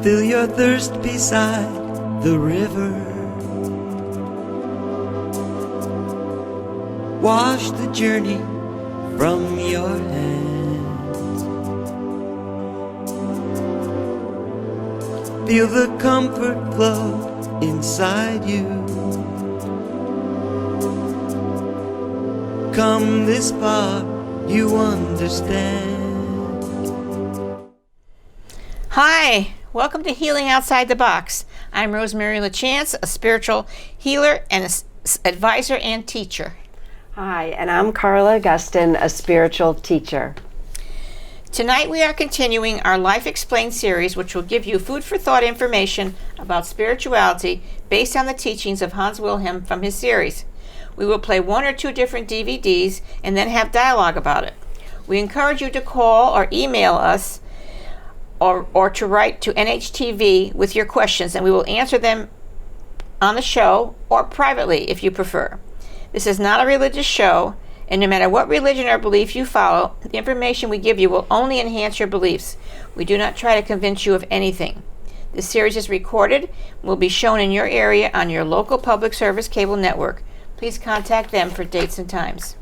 Fill your thirst beside the river. Wash the journey from your hands. Feel the comfort flow inside you. Come this far, you understand. Hi, welcome to Healing Outside the Box. I'm Rosemary LaChance, a spiritual healer and advisor and teacher. Hi, and I'm Carla Augustin, a spiritual teacher. Tonight we are continuing our Life Explained series, which will give you food for thought information about spirituality based on the teachings of Hans Wilhelm from his series. We will play one or two different DVDs and then have dialogue about it. We encourage you to call or email us or to write to NHTV with your questions, and we will answer them on the show or privately if you prefer. This is not a religious show, and no matter what religion or belief you follow, the information we give you will only enhance your beliefs. We do not try to convince you of anything. This series is recorded and will be shown in your area on your local public service cable network. Please contact them for dates and times.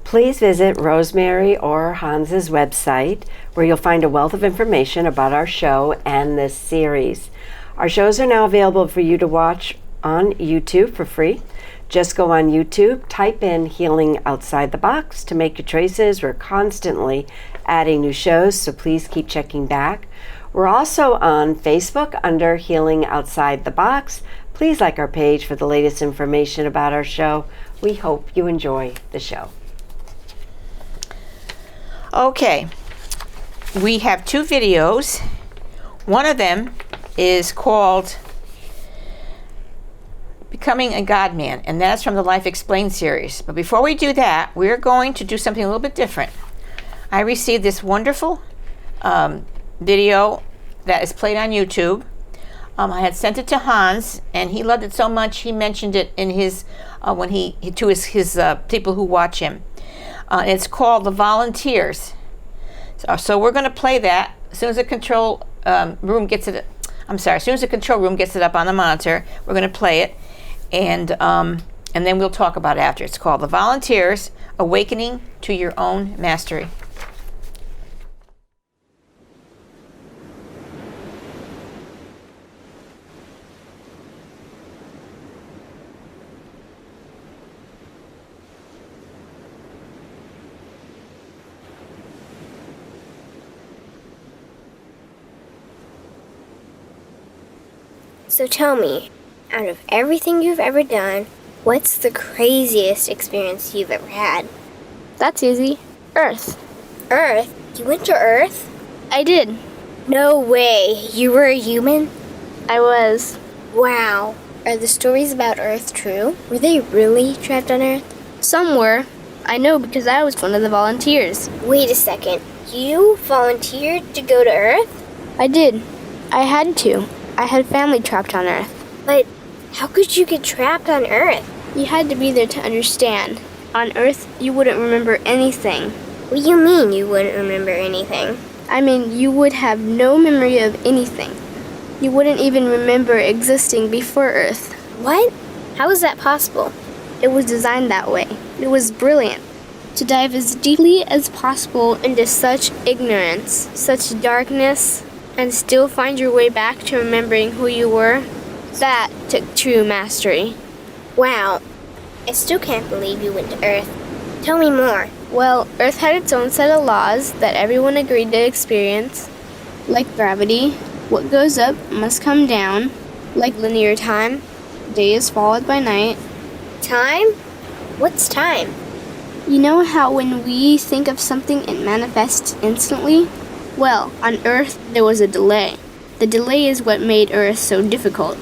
Please visit Rosemary or Hans's website, where you'll find a wealth of information about our show and this series. Our shows are now available for you to watch on YouTube for free. Just go on YouTube, type in Healing Outside the Box to make your choices. We're constantly adding new shows, so please keep checking back. We're also on Facebook under Healing Outside the Box. Please like our page for the latest information about our show. We hope you enjoy the show. Okay, we have two videos. One of them is called Becoming a God-Man, and that's from the Life Explained series. But before we do that, we're going to do something a little bit different. I received this wonderful video that is played on YouTube. I had sent it to Hans, and he loved it so much he mentioned it in his when he to his people who watch him. It's called The Volunteers. So we're going to play that as soon as the control room gets it. As soon as the control room gets it up on the monitor, we're going to play it, and then we'll talk about it after. It's called The Volunteers: Awakening to Your Own Mastery. So tell me, out of everything you've ever done, what's the craziest experience you've ever had? That's easy. Earth. Earth? You went to Earth? I did. No way. You were a human? I was. Wow. Are the stories about Earth true? Were they really trapped on Earth? Some were. I know because I was one of the volunteers. Wait a second. You volunteered to go to Earth? I did. I had to. I had family trapped on Earth. But how could you get trapped on Earth? You had to be there to understand. On Earth, you wouldn't remember anything. What do you mean you wouldn't remember anything? I mean, you would have no memory of anything. You wouldn't even remember existing before Earth. What? How is that possible? It was designed that way. It was brilliant. To dive as deeply as possible into such ignorance, such darkness, and still find your way back to remembering who you were, that took true mastery. Wow. I still can't believe you went to Earth. Tell me more. Well, Earth had its own set of laws that everyone agreed to experience, like gravity. What goes up must come down, like linear time. Day is followed by night. Time? What's time? You know how when we think of something it manifests instantly? Well, on Earth, there was a delay. The delay is what made Earth so difficult.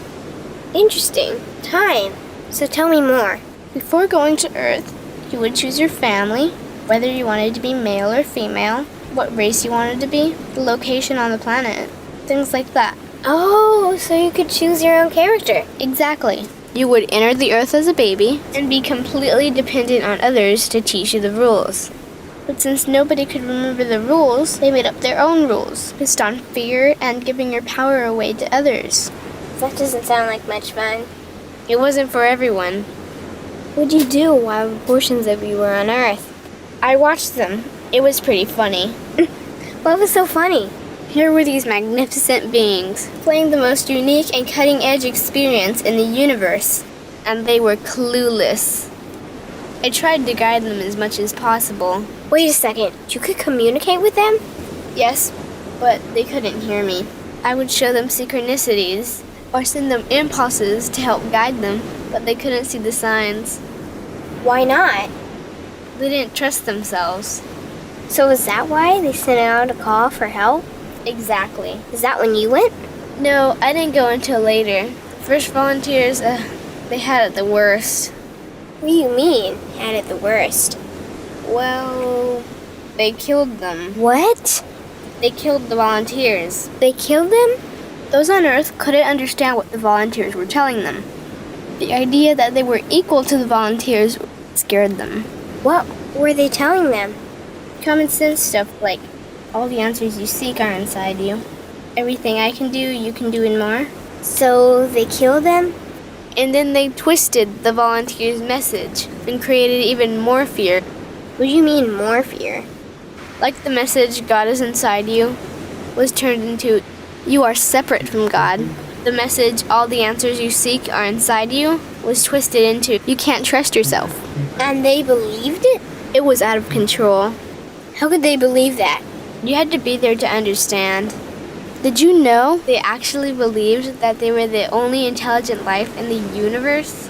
Interesting. Time. So tell me more. Before going to Earth, you would choose your family, whether you wanted to be male or female, what race you wanted to be, the location on the planet, things like that. Oh, so you could choose your own character. Exactly. You would enter the Earth as a baby and be completely dependent on others to teach you the rules. But since nobody could remember the rules, they made up their own rules, based on fear and giving your power away to others. That doesn't sound like much fun. It wasn't for everyone. What'd you do while portions of you were on Earth? I watched them. It was pretty funny. What was so funny? Here were these magnificent beings, playing the most unique and cutting-edge experience in the universe, and they were clueless. I tried to guide them as much as possible. Wait a second, you could communicate with them? Yes, but they couldn't hear me. I would show them synchronicities, or send them impulses to help guide them, but they couldn't see the signs. Why not? They didn't trust themselves. So is that why they sent out a call for help? Exactly. Is that when you went? No, I didn't go until later. First volunteers, they had it the worst. What do you mean, had it the worst? Well, they killed them. What? They killed the volunteers. They killed them? Those on Earth couldn't understand what the volunteers were telling them. The idea that they were equal to the volunteers scared them. What were they telling them? Common sense stuff like, all the answers you seek are inside you. Everything I can do, you can do and more. So they killed them? And then they twisted the volunteers' message and created even more fear. What do you mean, more fear? Like the message, God is inside you, was turned into, you are separate from God. The message, all the answers you seek are inside you, was twisted into, you can't trust yourself. And they believed it? It was out of control. How could they believe that? You had to be there to understand. Did you know they actually believed that they were the only intelligent life in the universe?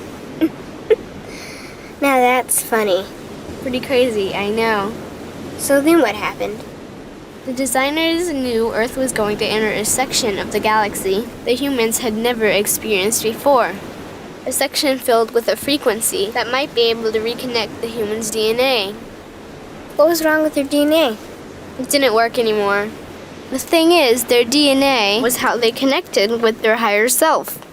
Now that's funny. Pretty crazy, I know. So then what happened? The designers knew Earth was going to enter a section of the galaxy that humans had never experienced before. A section filled with a frequency that might be able to reconnect the human's DNA. What was wrong with their DNA? It didn't work anymore. The thing is, their DNA was how they connected with their higher self.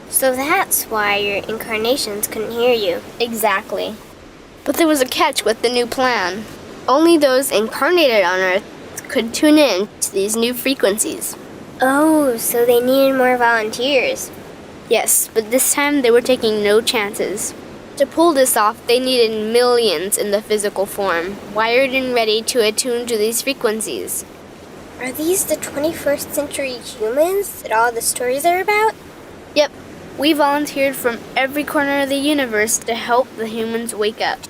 So that's why your incarnations couldn't hear you. Exactly. But there was a catch with the new plan. Only those incarnated on Earth could tune in to these new frequencies. Oh, so they needed more volunteers. Yes, but this time they were taking no chances. To pull this off, they needed millions in the physical form, wired and ready to attune to these frequencies. Are these the 21st century humans that all the stories are about? Yep, we volunteered from every corner of the universe to help the humans wake up.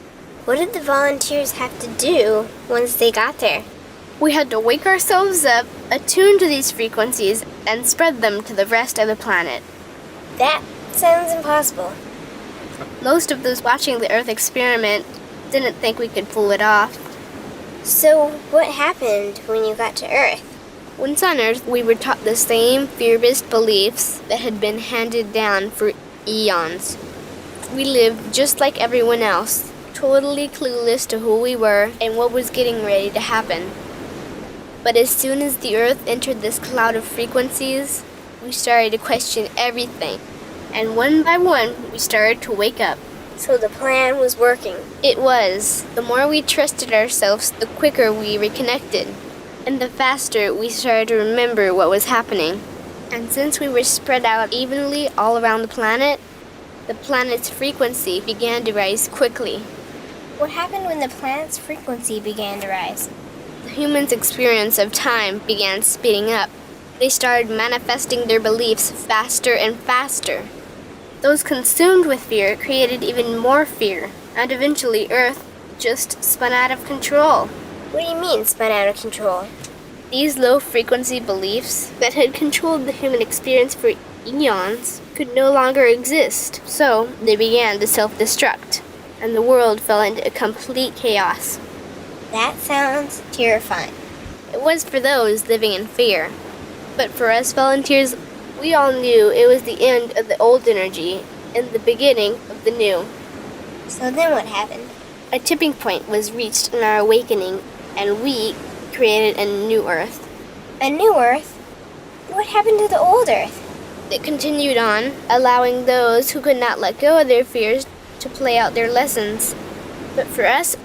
What did the volunteers have to do once they got there? We had to wake ourselves up, attune to these frequencies, and spread them to the rest of the planet. That sounds impossible. Most of those watching the Earth experiment didn't think we could pull it off. So what happened when you got to Earth? Once on Earth, we were taught the same fear-based beliefs that had been handed down for eons. We lived just like everyone else, totally clueless to who we were and what was getting ready to happen. But as soon as the Earth entered this cloud of frequencies, we started to question everything. And one by one, we started to wake up. So the plan was working. It was. The more we trusted ourselves, the quicker we reconnected. And the faster we started to remember what was happening. And since we were spread out evenly all around the planet's frequency began to rise quickly. What happened when the planet's frequency began to rise? The humans' experience of time began speeding up. They started manifesting their beliefs faster and faster. Those consumed with fear created even more fear, and eventually Earth just spun out of control. What do you mean, spun out of control? These low-frequency beliefs that had controlled the human experience for eons could no longer exist, so they began to self-destruct, and the world fell into complete chaos. That sounds terrifying. It was for those living in fear. But for us volunteers, we all knew it was the end of the old energy and the beginning of the new. So then what happened? A tipping point was reached in our awakening, and we created a new Earth. A new Earth? What happened to the old Earth? It continued on, allowing those who could not let go of their fears to play out their lessons. But for us,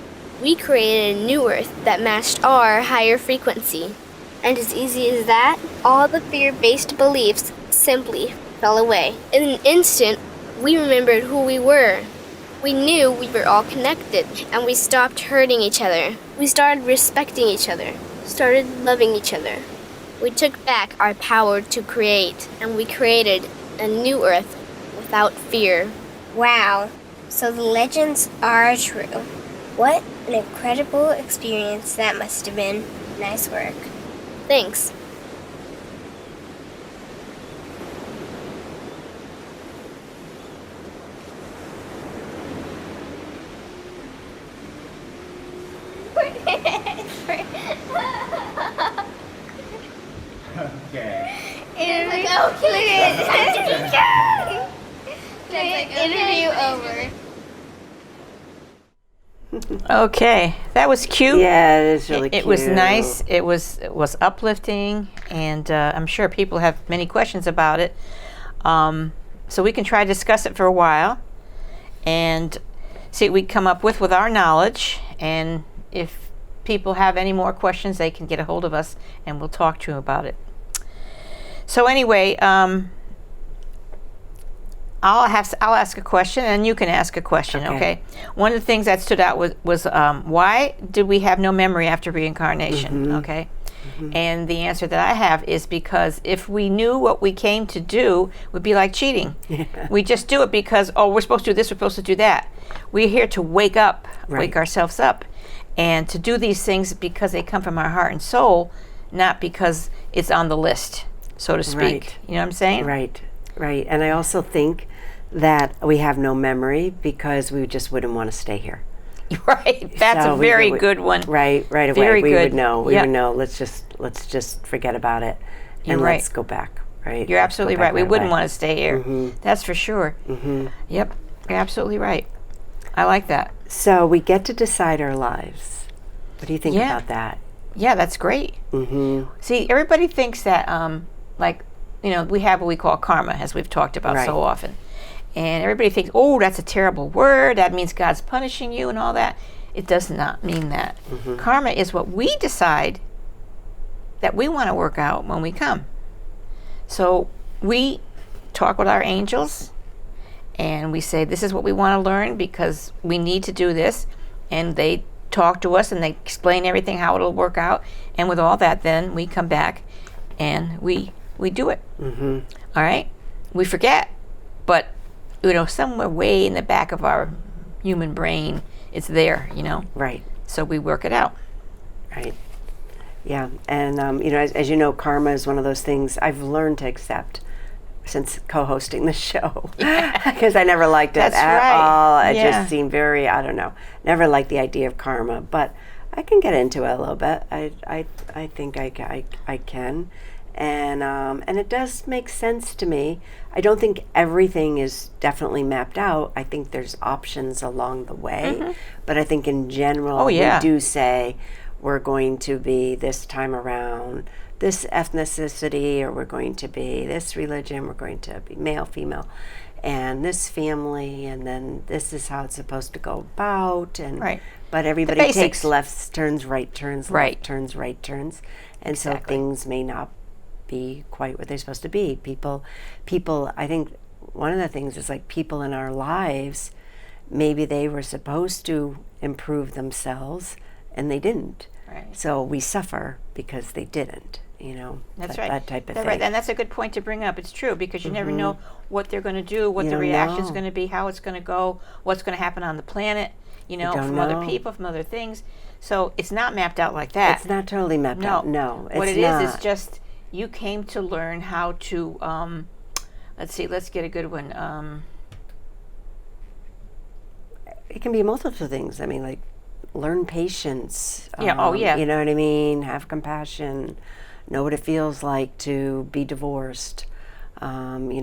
we created a new Earth that matched our higher frequency. And as easy as that, all the fear-based beliefs simply fell away. In an instant, we remembered who we were. We knew we were all connected, and we stopped hurting each other. We started respecting each other, started loving each other. We took back our power to create, and we created a new Earth without fear. Wow, so the legends are true. What an incredible experience that must have been. Nice work. Thanks. Okay. Interview over. Okay, that was cute. Yeah, it is really cute. It was nice. It was uplifting, and I'm sure people have many questions about it. So we can try to discuss it for a while and see what we come up with our knowledge. And if people have any more questions, they can get a hold of us, and we'll talk to them about it. So anyway, I'll ask a question, and you can ask a question. Okay. One of the things that stood out was why did we have no memory after reincarnation? Okay. And the answer that I have is because if we knew what we came to do, it would be like cheating. We just do it because, we're supposed to do this, we're supposed to do that. We're here to wake up, wake ourselves up, and to do these things because they come from our heart and soul, not because it's on the list, so to speak. Right. You know what I'm saying? Right. And I also think that we have no memory because we just wouldn't want to stay here. Right. That's a very good one. Right away. Very we good. would know. We Yep. would know. Let's just forget about it, You're and right. let's go back. Right. You're absolutely right. We wouldn't want to stay here. Mm-hmm. That's for sure. Yep. You're absolutely right. I like that. So we get to decide our lives. What do you think Yeah. about that? Yeah, that's great. See, everybody thinks that, we have what we call karma, as we've talked about Right. so often. And everybody thinks, that's a terrible word. That means God's punishing you and all that. It does not mean that. Karma is what we decide that we want to work out when we come. So we talk with our angels, and we say, this is what we want to learn because we need to do this. And they talk to us, and they explain everything, how it'll work out. And with all that, then we come back, and we do it. All right? We forget, but, somewhere way in the back of our human brain, it's there, Right. So we work it out. Right. Yeah. And, as you know, karma is one of those things I've learned to accept since co-hosting the show. Because I never liked it That's at right. all. It Yeah. just seemed very, I don't know, never liked the idea of karma. But I can get into it a little bit. I think I can. And it does make sense to me. I don't think everything is definitely mapped out. I think there's options along the way. But I think in general, we do say we're going to be this time around this ethnicity, or we're going to be this religion, we're going to be male, female, and this family, and then this is how it's supposed to go about. And but everybody takes left turns, right turns, left turns, right turns. And so things may not be quite what they're supposed to be. People, I think one of the things is like people in our lives, maybe they were supposed to improve themselves and they didn't. Right. So we suffer because they didn't, That's that type of thing. Right. And that's a good point to bring up. It's true, because you never know what they're going to do, what the reaction's going to be, how it's going to go, what's going to happen on the planet, from other people, from other things. So it's not mapped out like that. It's not totally mapped out. No, it's what it not. is just you came to learn how to, let's get a good one. It can be multiple things. I mean, like learn patience. Yeah. You know what I mean? Have compassion. Know what it feels like to be divorced. Be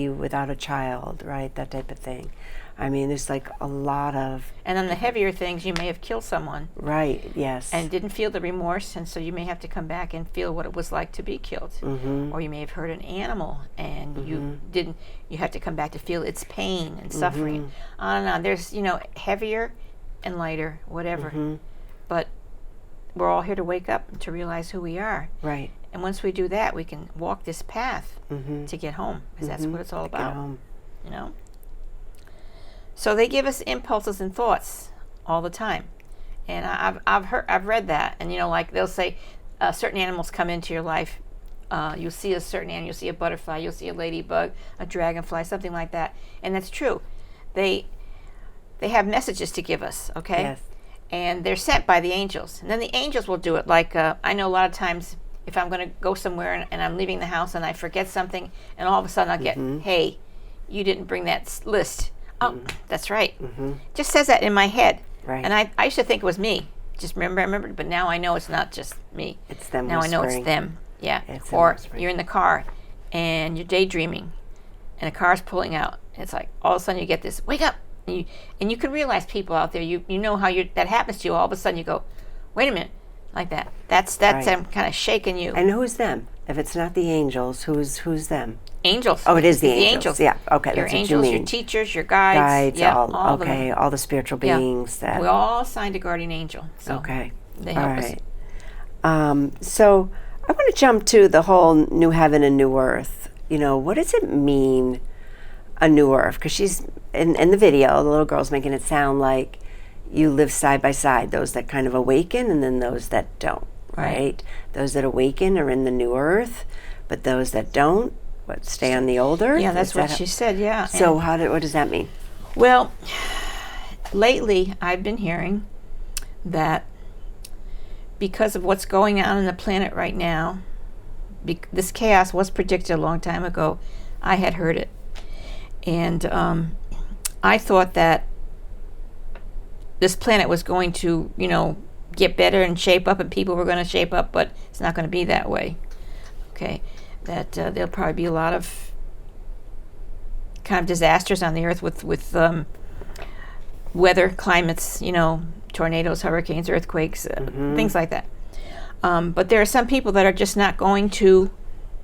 without a child, right? That type of thing. I mean, there's like a lot of... And on the heavier things, you may have killed someone. Right, yes. And didn't feel the remorse, and so you may have to come back and feel what it was like to be killed. Or you may have hurt an animal, and you had to come back to feel its pain and suffering. On and on. There's, heavier and lighter, whatever. But we're all here to wake up and to realize who we are. Right. And once we do that, we can walk this path to get home, because that's what it's all about. Get home. So they give us impulses and thoughts all the time, and I've read that, and like they'll say, certain animals come into your life. You'll see a certain animal, you'll see a butterfly, you'll see a ladybug, a dragonfly, something like that, and that's true. They have messages to give us, okay? Yes. And they're sent by the angels, and then the angels will do it. Like I know a lot of times, if I'm going to go somewhere and I'm leaving the house and I forget something, and all of a sudden I'll get, hey, you didn't bring that list. Oh, that's right. Just says that in my head. Right. And I used to think it was me. Just remembered, but now I know it's not just me. It's them now whispering. I know it's them. Yeah. It's or whispering. you're in the car and you're daydreaming and a car's pulling out. And it's like all of a sudden you get this, wake up. And you can realize people out there, you know how that happens to you. All of a sudden you go, wait a minute, like that. That's Right. them kind of shaking you. And who's them? If it's not the angels, who's them? Angels. Oh, it is the It's angels. Yeah, okay, Your that's what angels, you mean. your teachers, your guides. Guides, yeah, all of them. okay, all the spiritual Yeah. beings that... We all signed a guardian angel. So Okay. they All help us. right. So I want to jump to the whole new heaven and new earth. What does it mean, a new earth? Because she's, in the video, the little girl's making it sound like you live side by side, those that kind of awaken and then those that don't, right? Those that awaken are in the new earth, but those that don't, stay on the old earth? Yeah, that's Is what that she said, yeah. So what does that mean? Well, lately I've been hearing that because of what's going on in the planet right now, this chaos was predicted a long time ago. I had heard it. And I thought that this planet was going to, get better and shape up, and people were going to shape up, but it's not going to be that way. Okay? That there'll probably be a lot of kind of disasters on the earth with weather, climates, tornadoes, hurricanes, earthquakes, things like that. But there are some people that are just not going to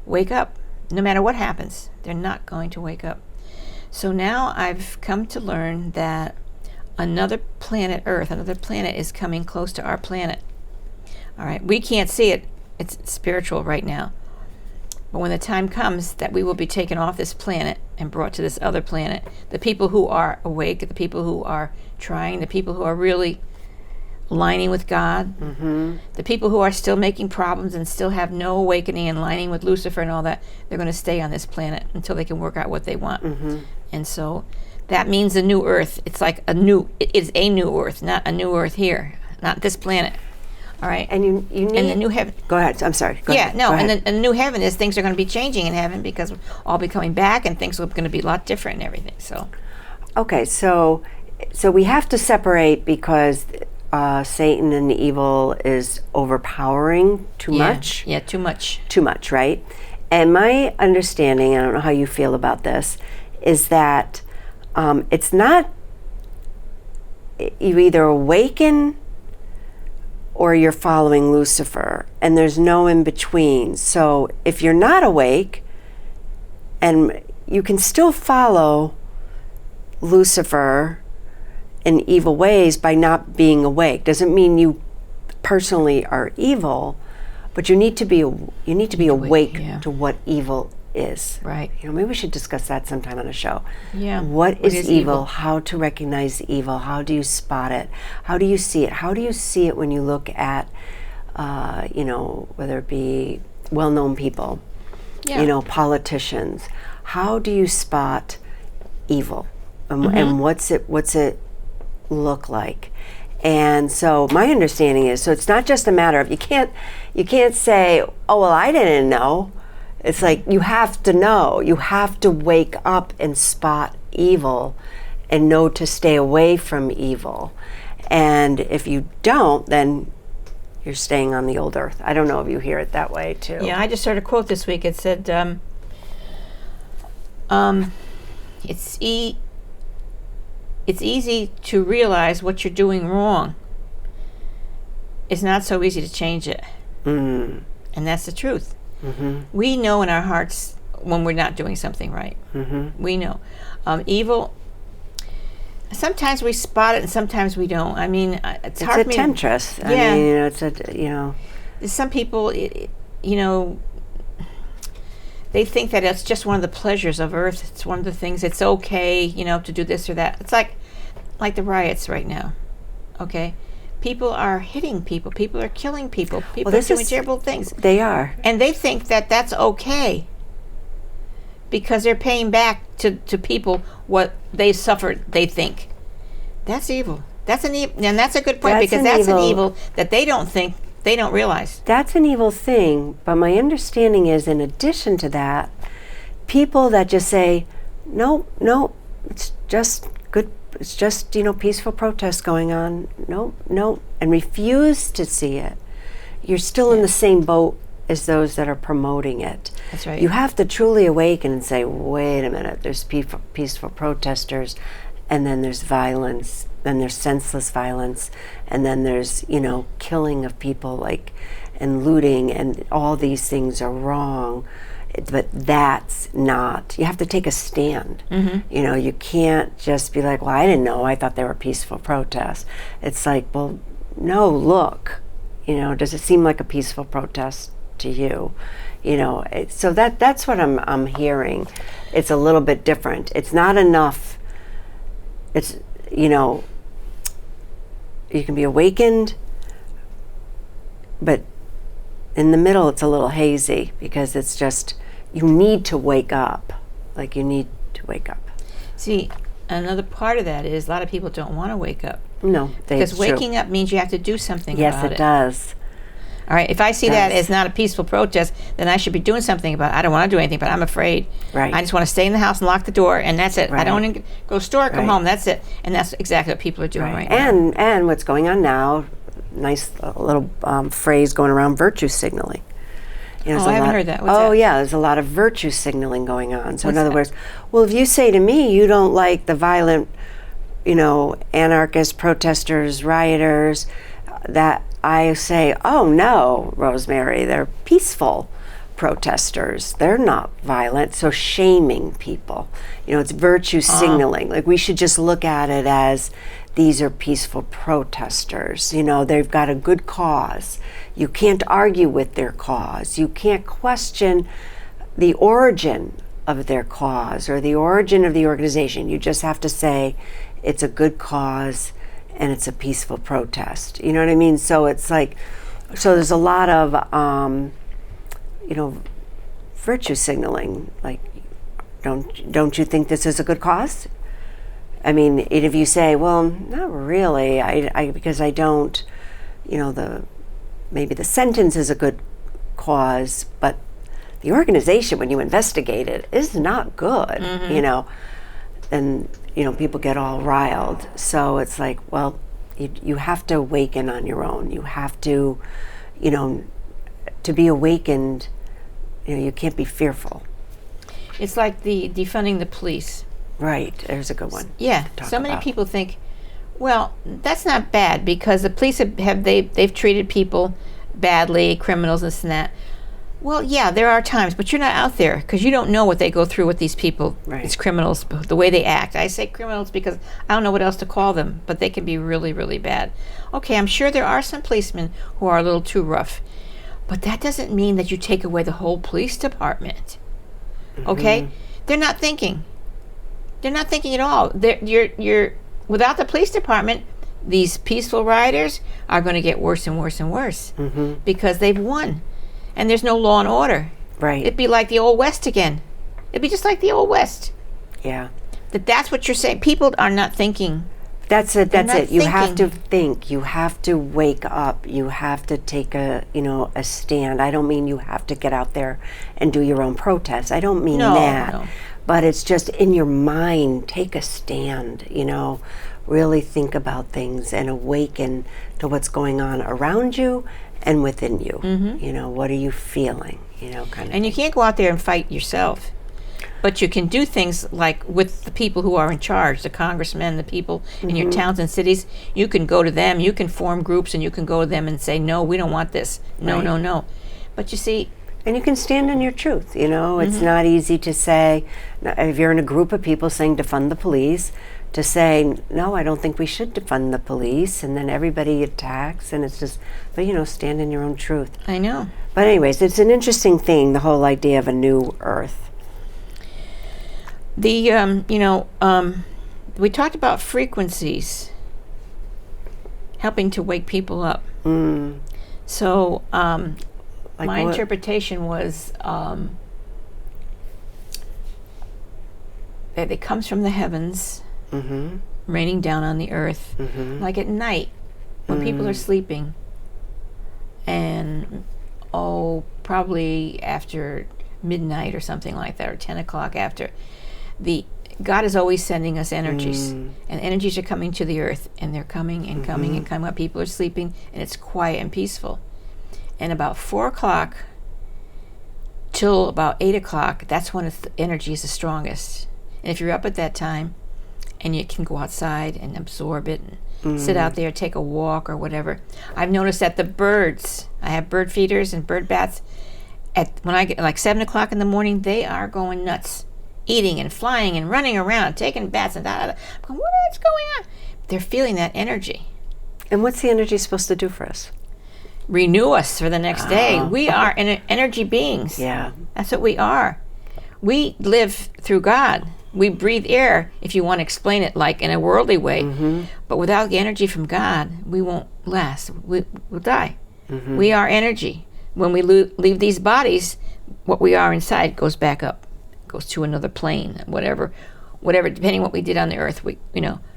wake up. No matter what happens, they're not going to wake up. So now I've come to learn that another planet, Earth, another planet is coming close to our planet. All right, we can't see it. It's spiritual right now. But when the time comes that we will be taken off this planet and brought to this other planet, the people who are awake, the people who are trying, the people who are really lining with God, the people who are still making problems and still have no awakening and lining with Lucifer and all that, they're going to stay on this planet until they can work out what they want. And so that means a new Earth. It's like it is a new Earth, not a new Earth here, not this planet. All right. And you need... And the new heaven. Go ahead. I'm sorry. Go ahead. No, Go ahead. and the new heaven is things are going to be changing in heaven because we'll all be coming back and things are going to be a lot different and everything. So. Okay, so we have to separate because Satan and evil is overpowering too much. Yeah, too much. Too much, right? And my understanding, I don't know how you feel about this, is that it's not, you either awaken or you're following Lucifer, and there's no in between. So if you're not awake, and you can still follow Lucifer in evil ways by not being awake. Doesn't mean you personally are evil, but you need to be awake to what evil is. Right. Maybe we should discuss that sometime on a show. Yeah. What is evil? How to recognize evil? How do you spot it? How do you see it? How do you see it when you look at, whether it be well-known people, politicians? How do you spot evil? And what's it look like? And so my understanding is, so it's not just a matter of, you can't say, oh, well, I didn't know. It's like you have to know. You have to wake up and spot evil and know to stay away from evil. And if you don't, then you're staying on the old earth. I don't know if you hear it that way too. Yeah, I just heard a quote this week. It said, it's it's easy to realize what you're doing wrong. It's not so easy to change it. And that's the truth. We know in our hearts when we're not doing something right. We know. Evil, sometimes we spot it and sometimes we don't. I mean, it's hard for me. It's a temptress. Yeah. I mean, it's a. Some people, they think that it's just one of the pleasures of earth. It's one of the things, it's okay, to do this or that. It's like the riots right now, okay? People are hitting people. People are killing people. People are doing terrible things. They are. And they think that that's okay because they're paying back to people what they suffered, they think. That's evil. That's an evil, and that's a good point, because that's an evil that they don't think, they don't realize. That's an evil thing, but my understanding is, in addition to that, people that just say, no, it's just good, it's just, peaceful protests going on, no, and refuse to see it, you're still in the same boat as those that are promoting it. That's right. You have to truly awaken and say, wait a minute, there's peaceful protesters, and then there's violence, then there's senseless violence, and then there's, killing of people, and looting, and all these things are wrong. But that's not, you have to take a stand. You can't just be like, well, I didn't know, I thought they were peaceful protests. It's like, well, no, look, does it seem like a peaceful protest to you? So that's what I'm hearing. It's a little bit different. It's not enough. It's, you can be awakened, but in the middle it's a little hazy, because it's just, you need to wake up. You need to wake up. See, another part of that is a lot of people don't want to wake up. No, because waking up means you have to do something about it. Yes, it does. All right, if I see that as not a peaceful protest, then I should be doing something about it. I don't want to do anything, but I'm afraid. Right. I just want to stay in the house and lock the door, and that's it. Right. I don't want to go to the store, come home, that's it. And that's exactly what people are doing right now. And what's going on now, nice little phrase going around, virtue signaling. I haven't heard that. What's that? Yeah, there's a lot of virtue signaling going on. So in other words, well, if you say to me you don't like the violent, anarchist protesters, rioters, that I say, oh no, Rosemary, they're peaceful protesters. They're not violent. So shaming people, it's virtue signaling. We should just look at it as, these are peaceful protesters. They've got a good cause. You can't argue with their cause. You can't question the origin of their cause or the origin of the organization. You just have to say, it's a good cause and it's a peaceful protest. You know what I mean? So it's so there's a lot of, virtue signaling. Don't you think this is a good cause? I mean, if you say, well, not really, because I don't, maybe the sentence is a good cause, but the organization, when you investigate it, is not good, and, people get all riled. So it's like, well, you have to awaken on your own. You have to, to be awakened, you can't be fearful. It's like the defunding the police. Right, there's a good one. Yeah, so many people think, well, that's not bad, because the police they've treated people badly, criminals, this and that. Well, yeah, there are times, but you're not out there, because you don't know what they go through with these people, these criminals, the way they act. I say criminals because I don't know what else to call them, but they can be really, really bad. Okay, I'm sure there are some policemen who are a little too rough, but that doesn't mean that you take away the whole police department. Okay? They're not thinking. They're not thinking at all. You're without the police department, these peaceful rioters are going to get worse and worse and worse, because they've won, and there's no law and order. Right. It'd be like the Old West again. It'd be just like the Old West. Yeah. That's what you're saying. People are not thinking. That's it. That's it. You have to thinking. think. You have to wake up. You have to take a stand. I don't mean you have to get out there and do your own protests. I don't mean that. No. But it's just in your mind, take a stand, really think about things and awaken to what's going on around you and within you. What are you feeling, kind of. And you can't go out there and fight yourself. But you can do things like with the people who are in charge, the congressmen, the people in your towns and cities. You can go to them. You can form groups, and you can go to them and say, no, we don't want this. No, Right. no, no. But you see, And you can stand in your truth, you know. It's not easy to say, if you're in a group of people saying defund the police, to say, no, I don't think we should defund the police, and then everybody attacks, and it's just, but you know, stand in your own truth. I know. But anyways, it's an interesting thing, the whole idea of a new earth. The, we talked about frequencies helping to wake people up. So, Like my what? interpretation was that it comes from the heavens, raining down on the earth, like at night when people are sleeping, and probably after midnight or something like that, or 10 o'clock after. God is always sending us energies, and energies are coming to the earth, and they're coming and coming and coming while people are sleeping, and it's quiet and peaceful. And about 4 o'clock till about 8 o'clock, that's when the energy is the strongest. And if you're up at that time, and you can go outside and absorb it and sit out there, take a walk or whatever. I've noticed that the birds, I have bird feeders and bird baths, when I get like 7 o'clock in the morning, they are going nuts, eating and flying and running around, taking baths and da. I'm going, what's going on? They're feeling that energy. And what's the energy supposed to do for us? Renew us for the next day. We are energy beings. Yeah. That's what we are. We live through God. We breathe air, if you want to explain it like in a worldly way. But without the energy from God, we won't last. We'll die. We are energy. When we leave these bodies, what we are inside goes back up, goes to another plane, whatever, depending what we did on the earth,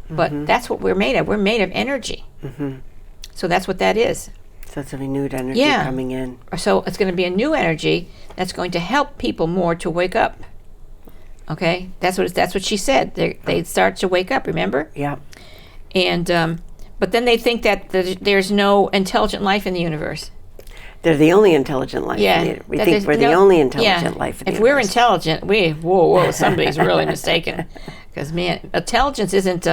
But that's what we're made of. We're made of energy. So that's what that is. So it's a renewed energy coming in. So it's going to be a new energy that's going to help people more to wake up. Okay, that's what she said. They start to wake up. Remember? Yeah. And but then they think that there's no intelligent life in the universe. They're the only intelligent life. Yeah, We think we're the only intelligent life in the universe. If universe. we're intelligent, whoa, somebody's really mistaken. Because man, intelligence isn't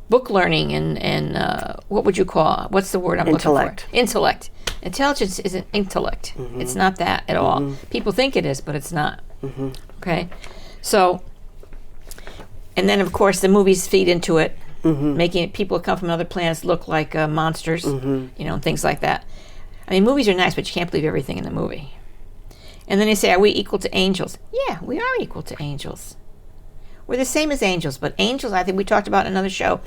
book learning and what would you call? What's the word I'm Intellect. looking for? Intellect. Intelligence isn't intellect. It's not that at all. People think it is, but it's not. Okay, so, and then of course the movies feed into it, making people come from other planets look like monsters, and things like that. I mean, movies are nice, but you can't believe everything in the movie. And then they say, are we equal to angels? Yeah, we are equal to angels. We're the same as angels, but angels, I think we talked about in another show,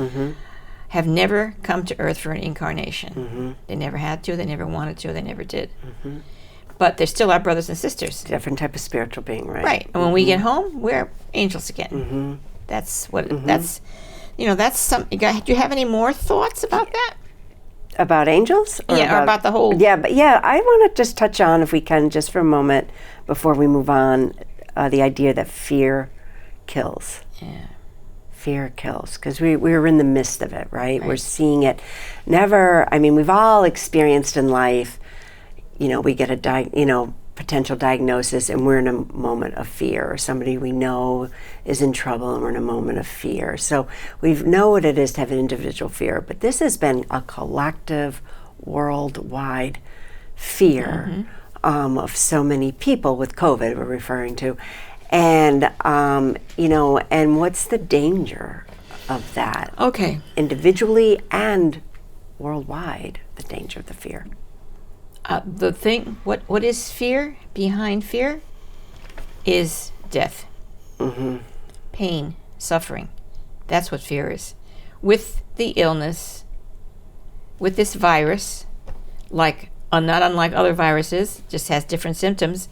have never come to Earth for an incarnation. They never had to, they never wanted to, they never did. But they're still our brothers and sisters. Different type of spiritual being, right? Right. And when we get home, we're angels again. That's what, that's something. Do you have any more thoughts about that? About angels? Or about the whole... Yeah, but I want to just touch on, if we can, just for a moment, before we move on, the idea that fear kills. Yeah. Fear kills, because we're in the midst of it, right? We're seeing it. We've all experienced in life, we get a potential diagnosis and we're in a moment of fear, or somebody we know is in trouble and we're in a moment of fear. So we know what it is to have an individual fear, but this has been a collective, worldwide fear of so many people with COVID we're referring to. And, and what's the danger of that? Okay. Individually and worldwide, the danger of the fear. The thing, what is fear? Behind fear is death, pain, suffering. That's what fear is. With the illness, with this virus, not unlike other viruses, just has different symptoms,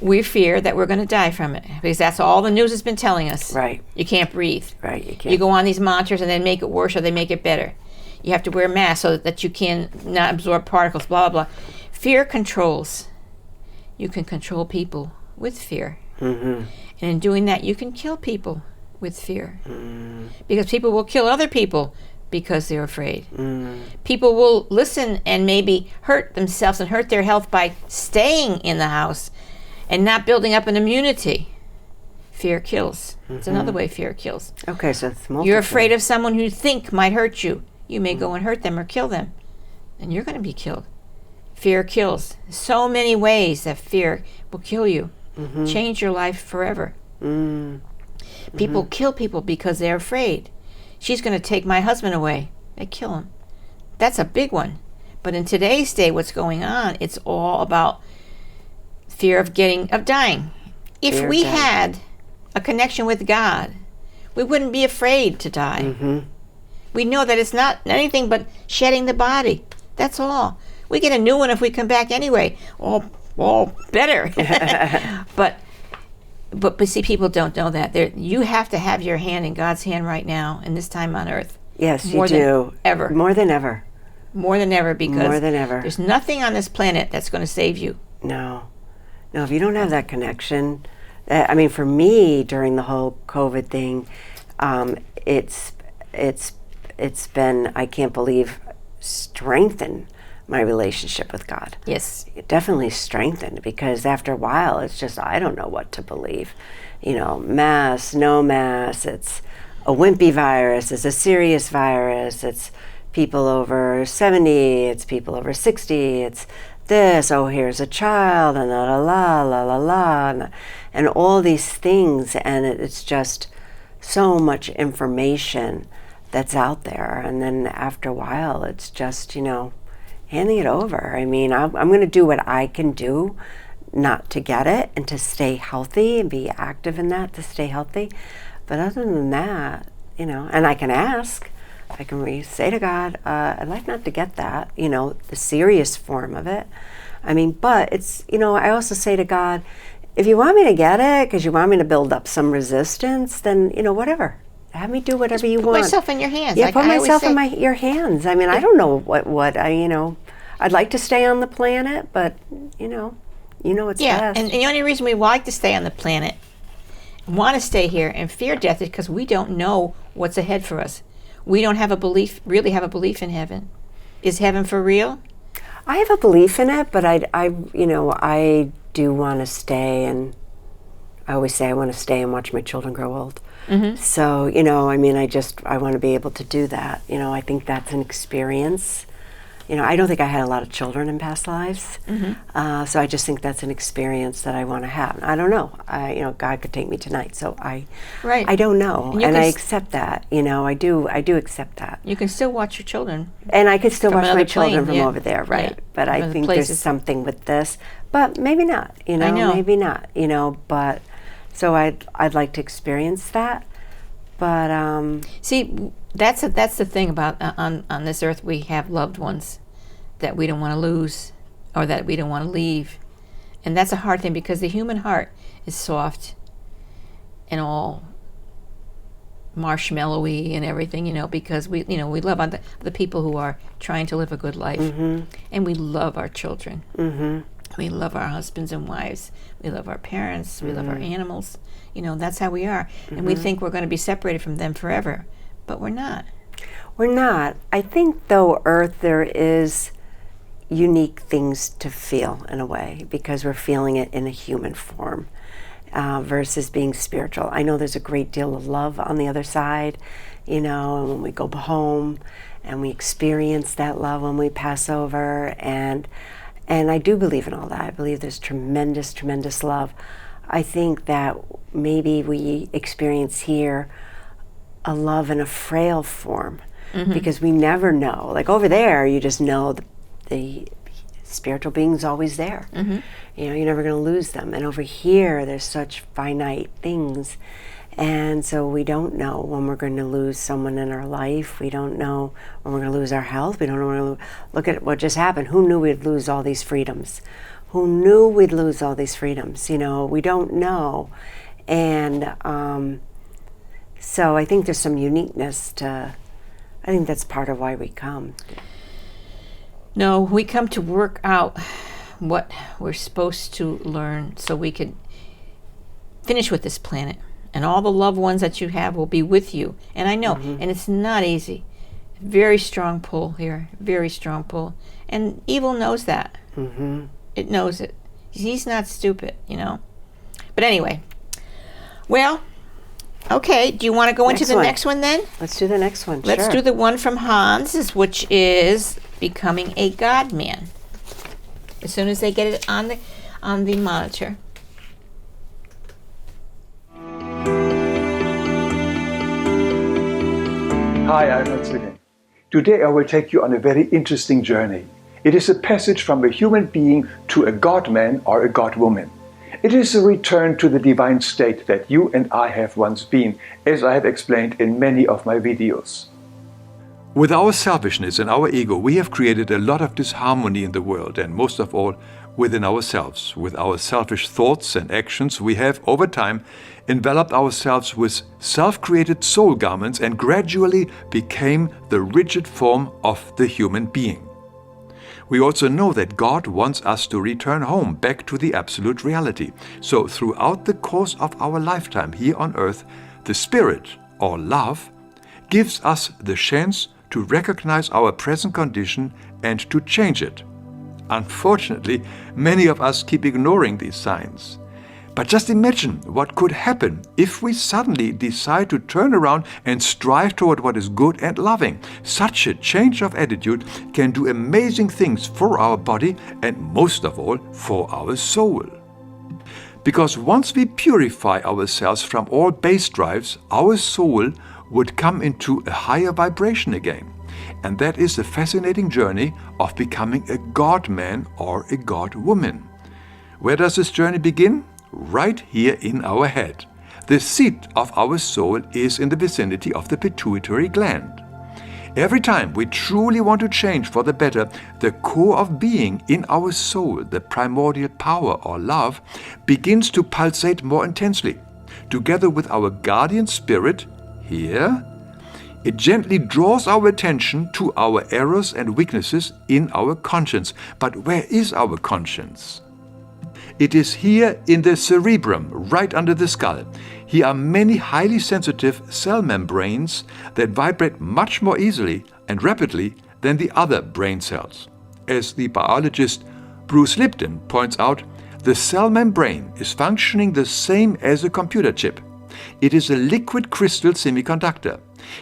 we fear that we're going to die from it, because that's all the news has been telling us. Right. You can't breathe. Right, you can't. You go on these monitors and they make it worse or they make it better. You have to wear a mask so that you can not absorb particles, blah, blah, blah. Fear controls. You can control people with fear. And in doing that, you can kill people with fear. Because people will kill other people because they're afraid. People will listen and maybe hurt themselves and hurt their health by staying in the house and not building up an immunity. Fear kills. It's another way fear kills. Okay, so it's multiple. You're afraid of someone who you think might hurt you. You may go and hurt them or kill them, and you're going to be killed. Fear kills. So many ways that fear will kill you. Change your life forever. People kill people because they're afraid. She's going to take my husband away. They kill him. That's a big one. But in today's day, what's going on, it's all about fear of dying. If we had a connection with God, we wouldn't be afraid to die. We know that it's not anything but shedding the body. That's all. We get a new one if we come back anyway. All better. But see, people don't know that. You have to have your hand in God's hand right now in this time on earth. Yes, you do. More than ever. More than ever. More than ever, because more than ever. There's nothing on this planet that's going to save you. No, if you don't have that connection, I mean, for me during the whole COVID thing, it's been, I can't believe, strengthened my relationship with God. Yes. It definitely strengthened, because after a while, it's just, I don't know what to believe. Mass, no mass, it's a wimpy virus, it's a serious virus, it's people over 70, it's people over 60, it's this, here's a child, and la la la la la, and all these things, and it's just so much information that's out there. And then after a while, it's just, handing it over. I mean, I'm going to do what I can do not to get it and to stay healthy and be active in that, to stay healthy. But other than that, and I can ask, I can say to God, I'd like not to get that, the serious form of it. I mean, but it's, I also say to God, if you want me to get it because you want me to build up some resistance, then, whatever. Have me do whatever you want. Put myself in your hands. Yeah, put myself in your hands. I mean, I don't know what I'd like to stay on the planet, but, it's best. And the only reason we like to stay on the planet, want to stay here and fear death, is because we don't know what's ahead for us. We don't really have a belief in heaven. Is heaven for real? I have a belief in it, but I do want to stay, and I always say I want to stay and watch my children grow old. So, I want to be able to do that. I think that's an experience. I don't think I had a lot of children in past lives. So I just think that's an experience that I want to have. I don't know. God could take me tonight, so I don't know. And I accept that. I do accept that. You can still watch your children. And I could still watch my children from over there, right? Yeah. But I think there's something with this. But maybe not, I know. Maybe not, but so I'd like to experience that. But see, that's the thing about on this earth, we have loved ones that we don't want to lose, or that we don't want to leave, and that's a hard thing, because the human heart is soft and all marshmallowy and everything, because we love the people who are trying to live a good life, and we love our children. We love our husbands and wives. We love our parents. We love our animals. That's how we are. And we think we're going to be separated from them forever. But we're not. We're not. I think, though, Earth, there is unique things to feel in a way, because we're feeling it in a human form versus being spiritual. I know there's a great deal of love on the other side, and when we go home and we experience that love when we pass over, and I do believe in all that. I believe there's tremendous, tremendous love. I think that maybe we experience here a love in a frail form, because we never know. Like over there, you just know the spiritual being's always there. You're never going to lose them. And over here, there's such finite things. And so we don't know when we're going to lose someone in our life. We don't know when we're going to lose our health. We don't know look at what just happened. Who knew we'd lose all these freedoms? Who knew we'd lose all these freedoms? We don't know. And so I think there's some uniqueness to, I think that's part of why we come. No, we come to work out what we're supposed to learn so we can finish with this planet. And all the loved ones that you have will be with you. And I know, and it's not easy. Very strong pull here, very strong pull. And evil knows that. It knows it. He's not stupid, But anyway, well, okay. Do you want to go into the next one then? Let's do the next one. Let's do the one from Hans, which is becoming a God man. As soon as they get it on the monitor. Hi, I'm Wilhelm. Today I will take you on a very interesting journey. It is a passage from a human being to a God-man or a God-woman. It is a return to the divine state that you and I have once been, as I have explained in many of my videos. With our selfishness and our ego, we have created a lot of disharmony in the world, and most of all, within ourselves. With our selfish thoughts and actions, we have, over time, enveloped ourselves with self-created soul garments and gradually became the rigid form of the human being. We also know that God wants us to return home, back to the absolute reality. So throughout the course of our lifetime here on earth, the Spirit, or love, gives us the chance to recognize our present condition and to change it. Unfortunately, many of us keep ignoring these signs. But just imagine what could happen if we suddenly decide to turn around and strive toward what is good and loving. Such a change of attitude can do amazing things for our body and most of all for our soul. Because once we purify ourselves from all base drives, our soul would come into a higher vibration again. And that is the fascinating journey of becoming a God-man or a God-woman. Where does this journey begin? Right here in our head. The seat of our soul is in the vicinity of the pituitary gland. Every time we truly want to change for the better, the core of being in our soul, the primordial power or love, begins to pulsate more intensely. Together with our guardian spirit, here, it gently draws our attention to our errors and weaknesses in our conscience. But where is our conscience? It is here in the cerebrum, right under the skull. Here are many highly sensitive cell membranes that vibrate much more easily and rapidly than the other brain cells. As the biologist Bruce Lipton points out, the cell membrane is functioning the same as a computer chip. It is a liquid crystal semiconductor,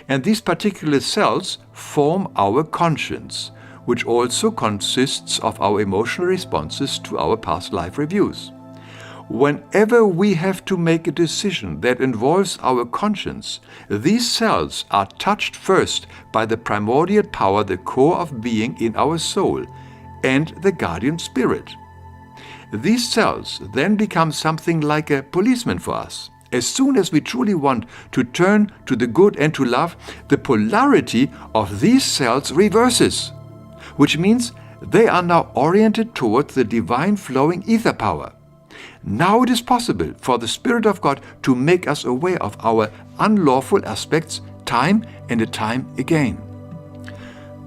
and these particular cells form our conscience, which also consists of our emotional responses to our past life reviews. Whenever we have to make a decision that involves our conscience, these cells are touched first by the primordial power, the core of being in our soul, and the guardian spirit. These cells then become something like a policeman for us. As soon as we truly want to turn to the good and to love, the polarity of these cells reverses, which means they are now oriented towards the divine flowing ether power. Now it is possible for the Spirit of God to make us aware of our unlawful aspects time and time again.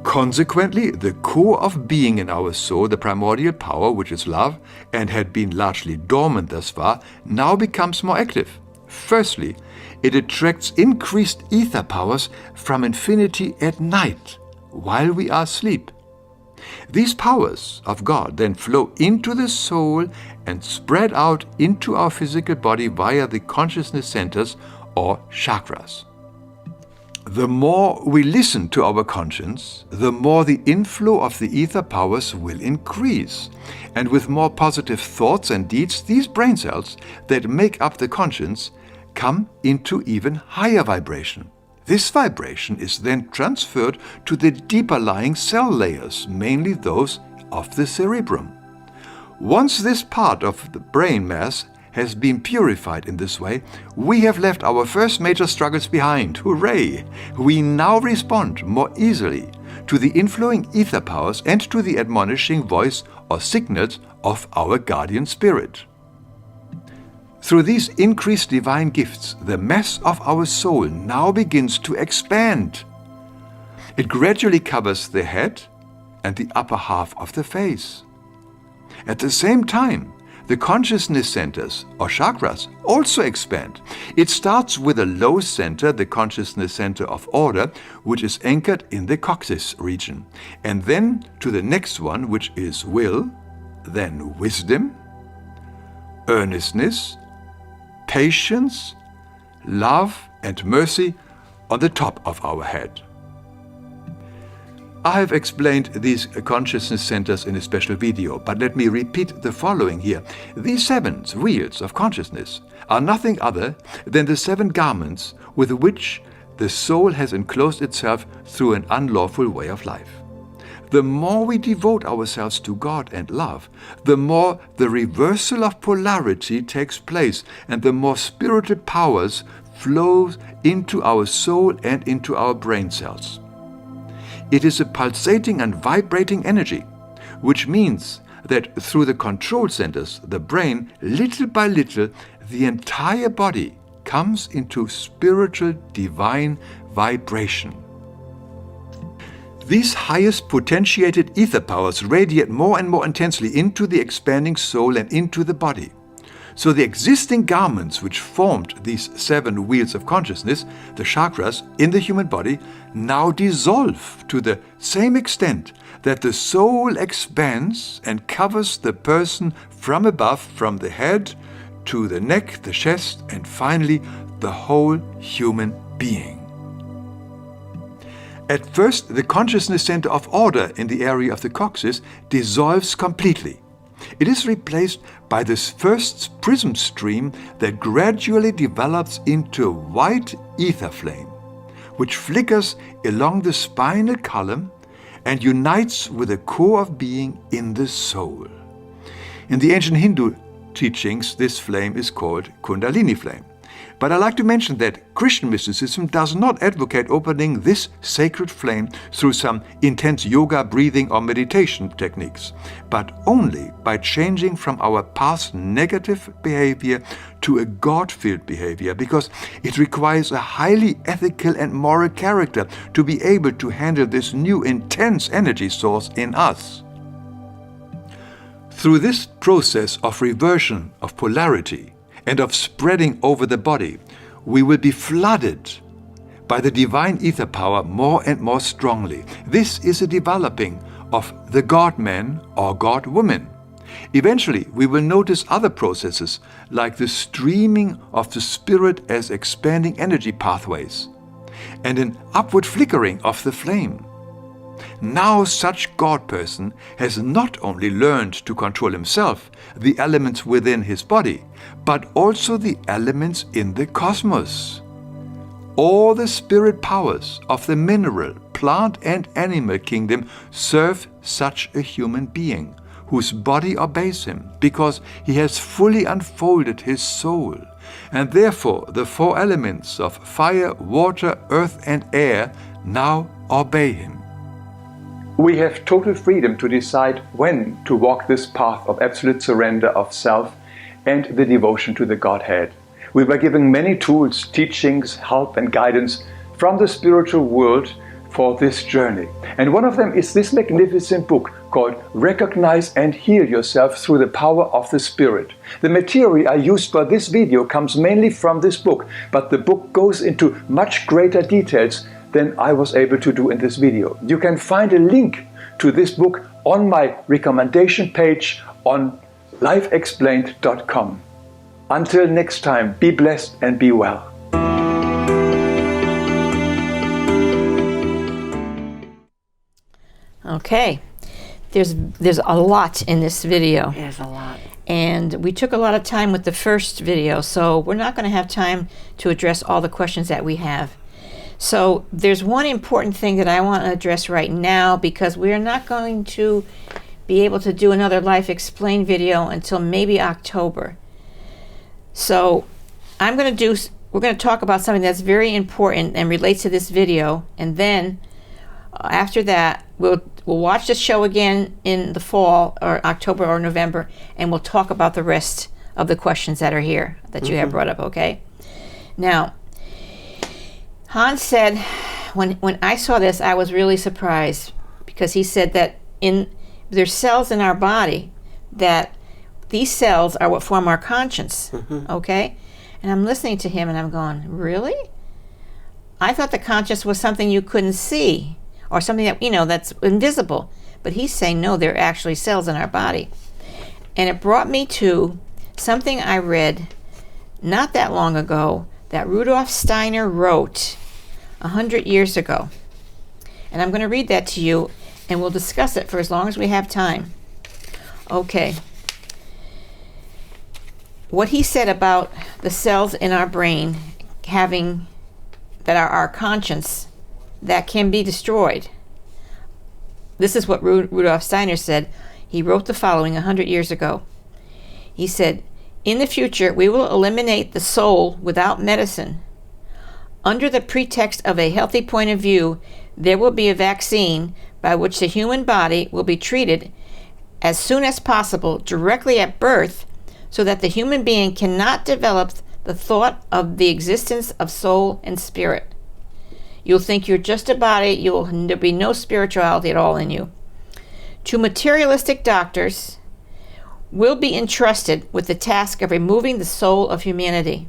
Consequently, the core of being in our soul, the primordial power, which is love, and had been largely dormant thus far, now becomes more active. Firstly, it attracts increased ether powers from infinity at night, while we are asleep. These powers of God then flow into the soul and spread out into our physical body via the consciousness centers or chakras. The more we listen to our conscience, the more the inflow of the ether powers will increase. And with more positive thoughts and deeds, these brain cells that make up the conscience come into even higher vibration. This vibration is then transferred to the deeper lying cell layers, mainly those of the cerebrum. Once this part of the brain mass has been purified in this way, we have left our first major struggles behind. Hooray! We now respond more easily to the inflowing ether powers and to the admonishing voice or signals of our guardian spirit. Through these increased divine gifts, the mass of our soul now begins to expand. It gradually covers the head and the upper half of the face. At the same time, the consciousness centers, or chakras, also expand. It starts with a low center, the consciousness center of order, which is anchored in the coccyx region, and then to the next one, which is will, then wisdom, earnestness, patience, love, and mercy on the top of our head. I have explained these consciousness centers in a special video, but let me repeat the following here. These 7 wheels of consciousness are nothing other than the 7 garments with which the soul has enclosed itself through an unlawful way of life. The more we devote ourselves to God and love, the more the reversal of polarity takes place and the more spiritual powers flow into our soul and into our brain cells. It is a pulsating and vibrating energy, which means that through the control centers, the brain, little by little, the entire body comes into spiritual divine vibration. These highest potentiated ether powers radiate more and more intensely into the expanding soul and into the body. So the existing garments which formed these 7 wheels of consciousness, the chakras in the human body, now dissolve to the same extent that the soul expands and covers the person from above, from the head to the neck, the chest, and finally the whole human being. At first, the consciousness center of order in the area of the coccyx dissolves completely. It is replaced by this first prism stream that gradually develops into a white ether flame, which flickers along the spinal column and unites with the core of being in the soul. In the ancient Hindu teachings, this flame is called Kundalini flame. But I like to mention that Christian mysticism does not advocate opening this sacred flame through some intense yoga, breathing, or meditation techniques, but only by changing from our past negative behavior to a God-filled behavior, because it requires a highly ethical and moral character to be able to handle this new intense energy source in us. Through this process of reversion of polarity and of spreading over the body, we will be flooded by the divine ether power more and more strongly. This is a developing of the God-man or God-woman. Eventually, we will notice other processes like the streaming of the spirit as expanding energy pathways and an upward flickering of the flame. Now such God person has not only learned to control himself, the elements within his body, but also the elements in the cosmos. All the spirit powers of the mineral, plant and animal kingdom serve such a human being, whose body obeys him, because he has fully unfolded his soul, and therefore the 4 elements of fire, water, earth and air now obey him. We have total freedom to decide when to walk this path of absolute surrender of self and the devotion to the Godhead. We were given many tools, teachings, help and guidance from the spiritual world for this journey. And one of them is this magnificent book called Recognize and Heal Yourself Through the Power of the Spirit. The material I used for this video comes mainly from this book, but the book goes into much greater details than I was able to do in this video. You can find a link to this book on my recommendation page on lifeexplained.com. Until next time, be blessed and be well. Okay, there's a lot in this video. There's a lot. And we took a lot of time with the first video, so we're not going to have time to address all the questions that we have. So there's one important thing that I want to address right now, because we're not going to be able to do another Life Explained video until maybe October. So we're going to talk about something that's very important and relates to this video, and then after that we'll watch the show again in the fall or October or November, and we'll talk about the rest of the questions that are here that you have brought up, okay? Now, Hans said, when I saw this, I was really surprised, because he said that there's cells in our body, that these cells are what form our conscience, okay? And I'm listening to him and I'm going, really? I thought the conscience was something you couldn't see, or something that, that's invisible. But he's saying, no, they're actually cells in our body. And it brought me to something I read not that long ago that Rudolf Steiner wrote 100 years ago. And I'm going to read that to you, and we'll discuss it for as long as we have time. Okay. What he said about the cells in our brain having, that are our conscience, that can be destroyed. This is what Rudolf Steiner said. He wrote the following 100 years ago. He said, "In the future, we will eliminate the soul without medicine. Under the pretext of a healthy point of view, there will be a vaccine by which the human body will be treated as soon as possible directly at birth, so that the human being cannot develop the thought of the existence of soul and spirit. You'll think you're just a body, there'll be no spirituality at all in you. Two materialistic doctors will be entrusted with the task of removing the soul of humanity.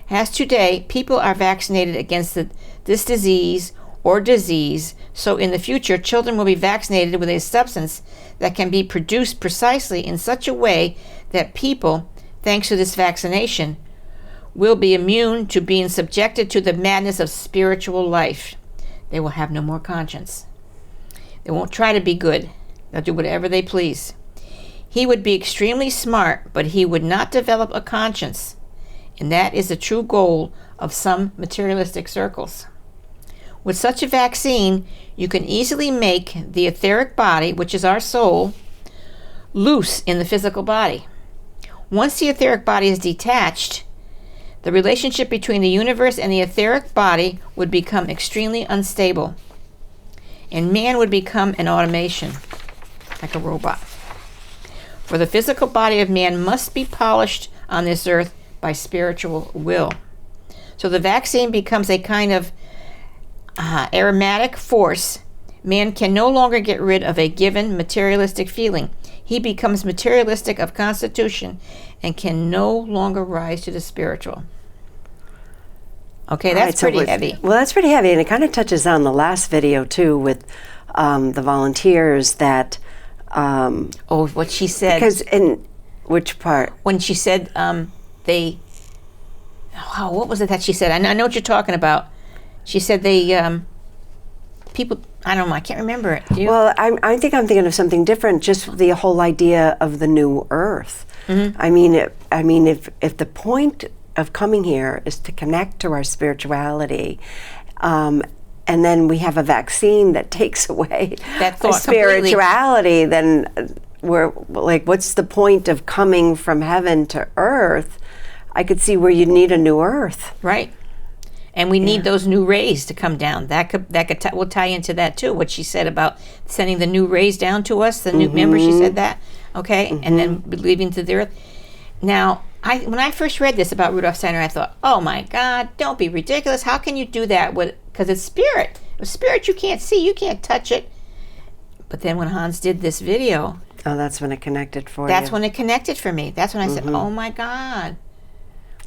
As today, people are vaccinated against this disease or disease, so in the future, children will be vaccinated with a substance that can be produced precisely in such a way that people, thanks to this vaccination, will be immune to being subjected to the madness of spiritual life. They will have no more conscience. They won't try to be good. They'll do whatever they please. He would be extremely smart, but he would not develop a conscience. And that is the true goal of some materialistic circles. With such a vaccine, you can easily make the etheric body, which is our soul, loose in the physical body. Once the etheric body is detached, the relationship between the universe and the etheric body would become extremely unstable, and man would become an automation, like a robot. For the physical body of man must be polished on this earth by spiritual will. So the vaccine becomes a kind of aromatic force. Man can no longer get rid of a given materialistic feeling. He becomes materialistic of constitution and can no longer rise to the spiritual. Okay, that's pretty heavy. Well, that's pretty heavy, and it kind of touches on the last video, too, with the volunteers that... what she said. Because in which part? When she said what was it that she said? I know what you're talking about. She said people, I don't know, I can't remember it. Do you? Well, I think I'm thinking of something different, just the whole idea of the new earth. Mm-hmm. I mean, if the point of coming here is to connect to our spirituality, and then we have a vaccine that takes away that thought spirituality, completely. Then we're like, what's the point of coming from heaven to earth? I could see where you need a new earth. Right. And we need those new rays to come down. We'll tie into that too. What she said about sending the new rays down to us. The new, remember she said that, okay, and then leaving to the earth. Now, when I first read this about Rudolf Steiner, I thought, oh my God, don't be ridiculous. How can you do that? Because it's spirit. With spirit you can't see, you can't touch it. But then when Hans did this video, that's when it connected for you. That's when it connected for me. That's when I said, oh my God,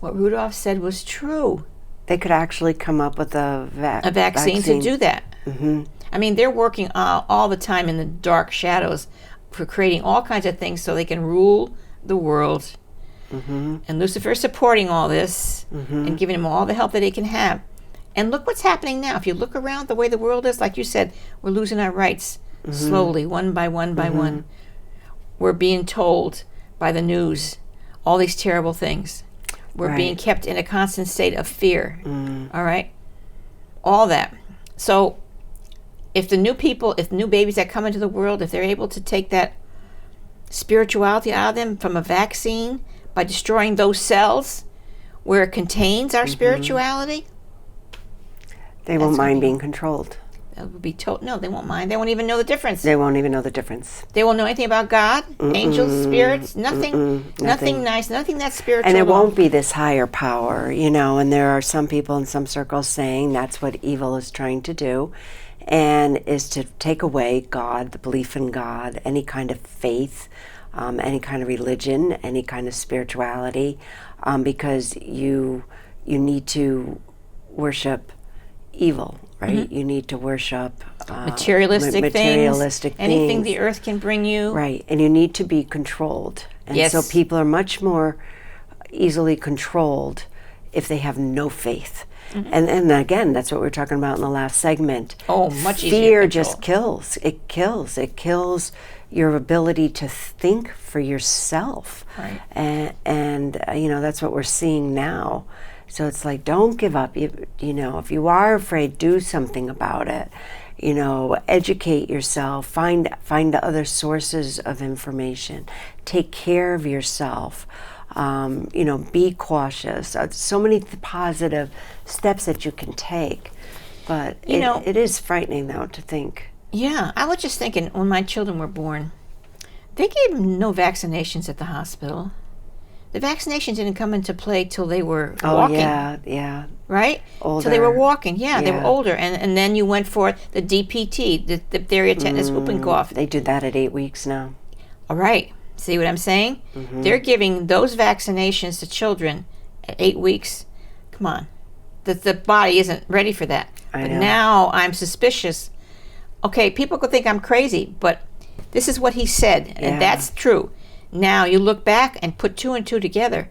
what Rudolf said was true. They could actually come up with a vaccine to do that. Mm-hmm. I mean, they're working all the time in the dark shadows for creating all kinds of things so they can rule the world. Mm-hmm. And Lucifer's supporting all this and giving them all the help that he can have. And look what's happening now. If you look around the way the world is, like you said, we're losing our rights slowly, one by one by one. We're being told by the news all these terrible things. We're being kept in a constant state of fear. All right? All that. So if the new babies that come into the world, if they're able to take that spirituality out of them from a vaccine by destroying those cells where it contains our spirituality, they won't mind being controlled. That would be no, they won't mind. They won't even know the difference. They won't even know the difference. They won't know anything about God, angels, spirits, nothing nice, nothing that's spiritual. And it won't be this higher power, and there are some people in some circles saying that's what evil is trying to do, and is to take away God, the belief in God, any kind of faith, any kind of religion, any kind of spirituality, because you need to worship evil. Right, you need to worship materialistic things, anything the earth can bring you. Right, and you need to be controlled. And so people are much more, easily controlled if they have no faith. And again, that's what we were talking about in the last segment. Oh, much easier to Fear control. just kills. It kills. It kills your ability to think for yourself. Right. And that's what we're seeing now. So it's like, don't give up. You know, if you are afraid, do something about it. You know, educate yourself. Find other sources of information. Take care of yourself. Be cautious. So many positive steps that you can take. But it is frightening, though, to think. Yeah, I was just thinking, when my children were born, they gave them no vaccinations at the hospital. The vaccinations didn't come into play till they were walking. Oh, yeah. Right? Older. So they were walking. Yeah, they were Yeah. older. And then you went for the DPT, the diphtheria, tetanus, whooping cough. They do that at 8 weeks now. All right. See what I'm saying? They're giving those vaccinations to children at 8 weeks. Come on. The body isn't ready for that. I But know. now I'm suspicious. Okay, people could think I'm crazy, but this is what he said, and Yeah. that's true. Now you look back and put 2 and 2 together.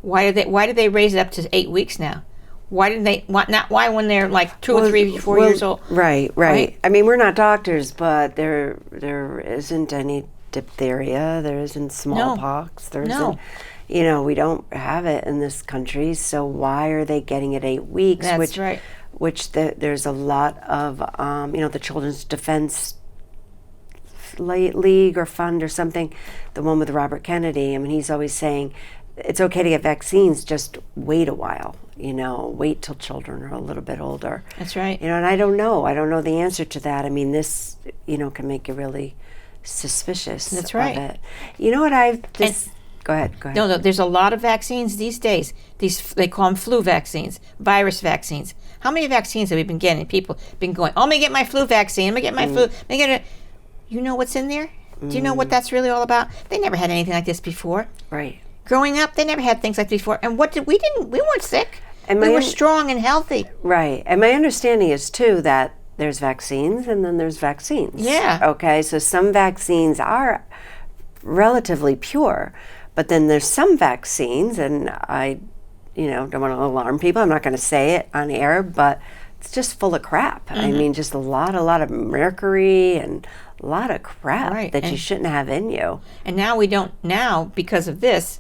Why did they raise it up to 8 weeks now? Why didn't they? Why when they're like 2 or 3, 4 years old? Right. Right? I mean, we're not doctors, but there isn't any diphtheria. There isn't smallpox. There No. isn't. We don't have it in this country. So why are they getting it 8 weeks? That's right. Which there's a lot of the Children's Defense League or Fund or something, the one with Robert Kennedy. I mean, he's always saying it's okay to get vaccines, just wait a while, wait till children are a little bit older. That's right. And I don't know the answer to that. I mean, this, can make you really suspicious. That's right. Of it. You know what go ahead. No, there's a lot of vaccines these days. They call them flu vaccines, virus vaccines. How many vaccines have we been getting? People been going, I'm going to get my flu vaccine. I'm going to get my flu. I'm gonna get it. You know what's in there? Do you know what that's really all about? They never had anything like this before. Right. Growing up, they never had things like this before. And we weren't sick. And we were strong and healthy. Right. And my understanding is, too, that there's vaccines and then there's vaccines. Yeah. Okay, so some vaccines are relatively pure, but then there's some vaccines, and I, don't want to alarm people. I'm not going to say it on air, but it's just full of crap. I mean, just a lot of mercury and a lot of crap that you shouldn't have in you. And now we don't, because of this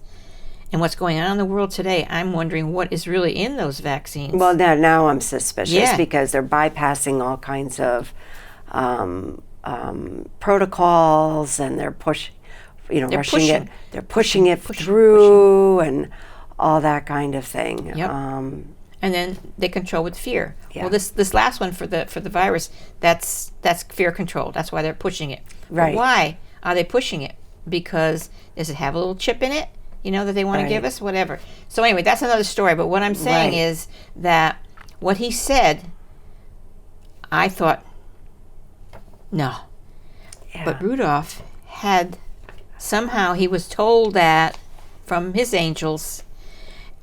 and what's going on in the world today, I'm wondering what is really in those vaccines. Well, now I'm suspicious Yeah. because they're bypassing all kinds of protocols, and they're rushing it. They're pushing it through and all that kind of thing. Yep. And then they control with fear. Yeah. Well, this last one for the virus, that's fear control. That's why they're pushing it. Right. But why are they pushing it? Because does it have a little chip in it? That they want to give us, whatever. So anyway, that's another story. But what I'm saying is that what he said, I thought, no. Yeah. But Rudolph somehow he was told that from his angels,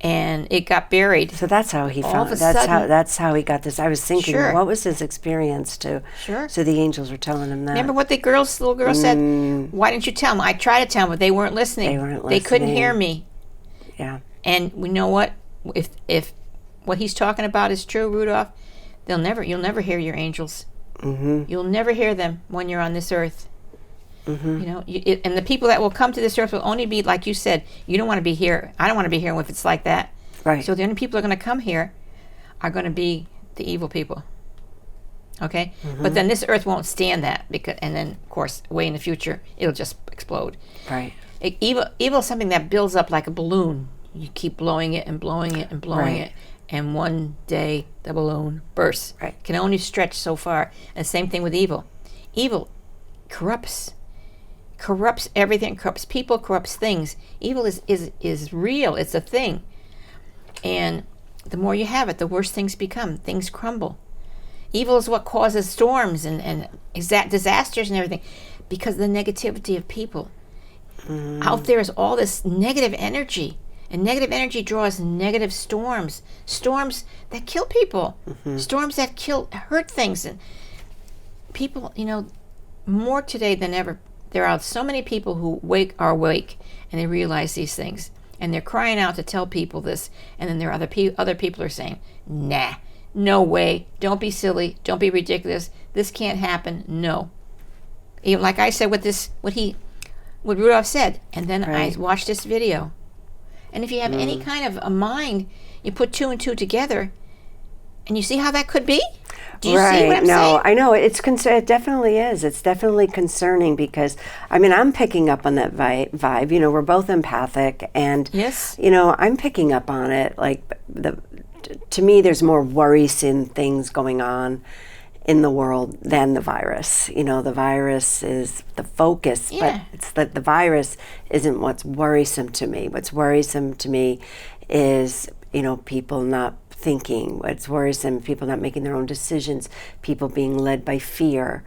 and it got buried. So that's how he All found. of a That's sudden- how he got this. I was thinking, Sure. what was his experience too? Sure. So the angels were telling him that. Remember what the little girl said? Why didn't you tell them? I tried to tell them, but they weren't listening. They weren't They couldn't listening. hear me. Yeah. And we know what? If what he's talking about is true, Rudolph, you'll never hear your angels. Mm-hmm. You'll never hear them when you're on this earth. Mm-hmm. And the people that will come to this earth will only be, like you said, you don't want to be here. I don't want to be here if it's like that. Right. So the only people that are going to come here are going to be the evil people. Okay? But then this earth won't stand that, and then, of course, way in the future, it'll just explode. Right. Evil is something that builds up like a balloon. You keep blowing it and blowing it and blowing Right. it, and one day the balloon bursts. Right. Can only stretch so far. And same thing with evil. Evil corrupts everything, corrupts people, corrupts things. Evil is real. It's a thing. And the more you have it, the worse things become. Things crumble. Evil is what causes storms and disasters and everything, because of the negativity of people. Out there is all this negative energy, and negative energy draws negative storms that kill people, storms that hurt things. And people, more today than ever, there are so many people who are awake and they realize these things. And they're crying out to tell people this, and then there are other people are saying, nah, no way, don't be silly, don't be ridiculous, this can't happen, no. Even like I said what Rudolph said, and then I watched this video. And if you have any kind of a mind, you put 2 and 2 together, and you see how that could be? Do you see what I'm saying? I know. It definitely is. It's definitely concerning because, I mean, I'm picking up on that vibe. You know, we're both empathic, and, yes, you know, I'm picking up on it. Like, to me, there's more worrisome things going on in the world than the virus. You know, the virus is the focus, but it's that the virus isn't what's worrisome to me. What's worrisome to me is, you know, people not thinking. What's worrisome, people not making their own decisions, people being led by fear,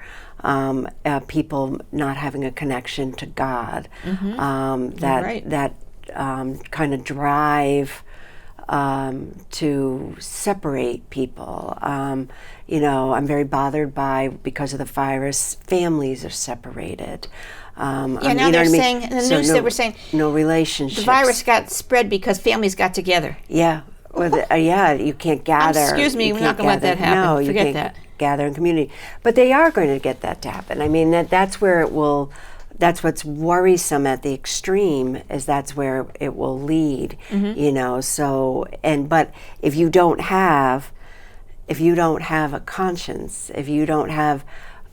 people not having a connection to God, that kind of drive to separate people. You know, I'm very bothered because of the virus, families are separated. Now they're saying, in the news they were saying, no relationships. The virus got spread because families got together. Yeah. You can't gather. Excuse me, we're not going to let that happen. No, Forget you can't that. Gather in community. But they are going to get that to happen. I mean, that's where it will, that's what's worrisome at the extreme, is that's where it will lead, you know, so, but if you don't have a conscience, if you don't have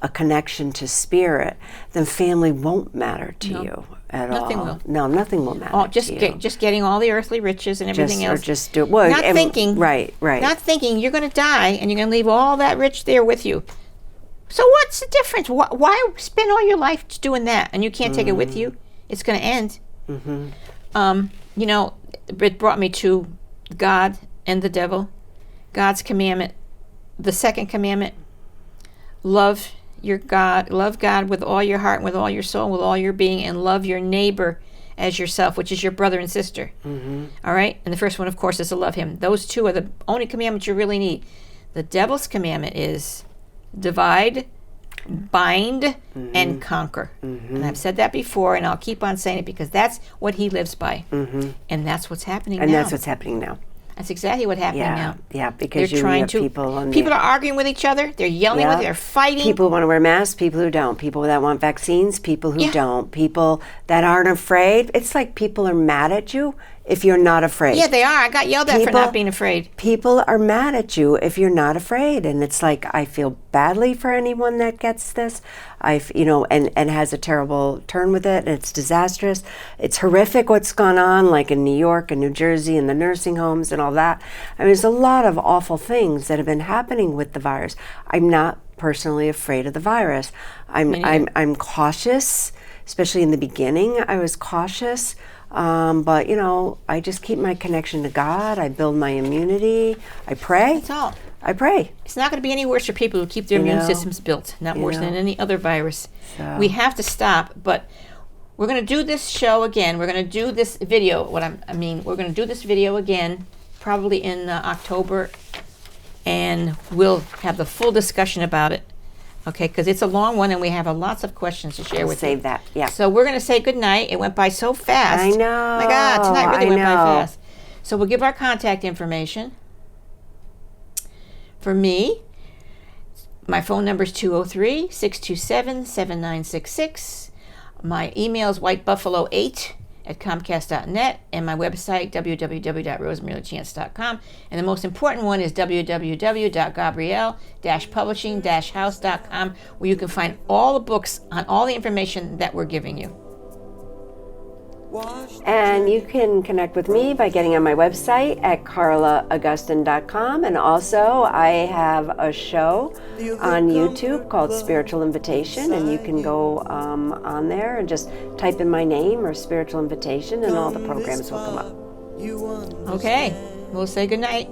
a connection to spirit, then family won't matter to you at all. Nothing will. No, nothing will matter just to you. Just getting all the earthly riches and everything else. Or just do well, not thinking. Right. Not thinking you're going to die and you're going to leave all that rich there with you. So what's the difference? Why spend all your life doing that and you can't take it with you? It's going to end. You know, it brought me to God and the devil. God's commandment, the second commandment, love God with all your heart and with all your soul and with all your being, and love your neighbor as yourself, which is your brother and sister. All right? And the first one, of course, is to love him. Those two are the only commandments you really need. The devil's commandment is divide, bind, and conquer. And I've said that before, and I'll keep on saying it because that's what he lives by. And that's what's happening now. And that's what's happening now. That's exactly what's happening now. Yeah, because they're trying to. People are arguing with each other. They're yelling with. They're fighting. People who want to wear masks. People who don't. People that want vaccines. People who don't. People that aren't afraid. It's like people are mad at you if you're not afraid. Yeah, they are. I got yelled at for not being afraid. People are mad at you if you're not afraid, and it's like I feel badly for anyone that gets this. And has a terrible turn with it. And it's disastrous. It's horrific what's gone on, like in New York and New Jersey and the nursing homes and all that. I mean, there's a lot of awful things that have been happening with the virus. I'm not personally afraid of the virus. I'm cautious, especially in the beginning. I was cautious. But I just keep my connection to God. I build my immunity. I pray. That's all. I pray. It's not going to be any worse for people who keep their immune systems built. Not worse than any other virus. So. We have to stop, but we're going to do this show again. We're going to do this video. We're going to do this video again, probably in October, and we'll have the full discussion about it. Okay, because it's a long one and we have lots of questions to share with you. Save that, yeah. So we're going to say goodnight. It went by so fast. I know. My God, tonight really went by fast. So we'll give our contact information. For me, my phone number is 203-627-7966. My email is whitebuffalo8@comcast.net, and my website, www.rosemarychance.com. And the most important one is www.gabrielle-publishing-house.com, where you can find all the books on all the information that we're giving you. And you can connect with me by getting on my website at carlaaugustin.com. And also, I have a show on YouTube called Spiritual Invitation, and you can go on there and just type in my name or Spiritual Invitation, and all the programs will come up. Okay, we'll say goodnight.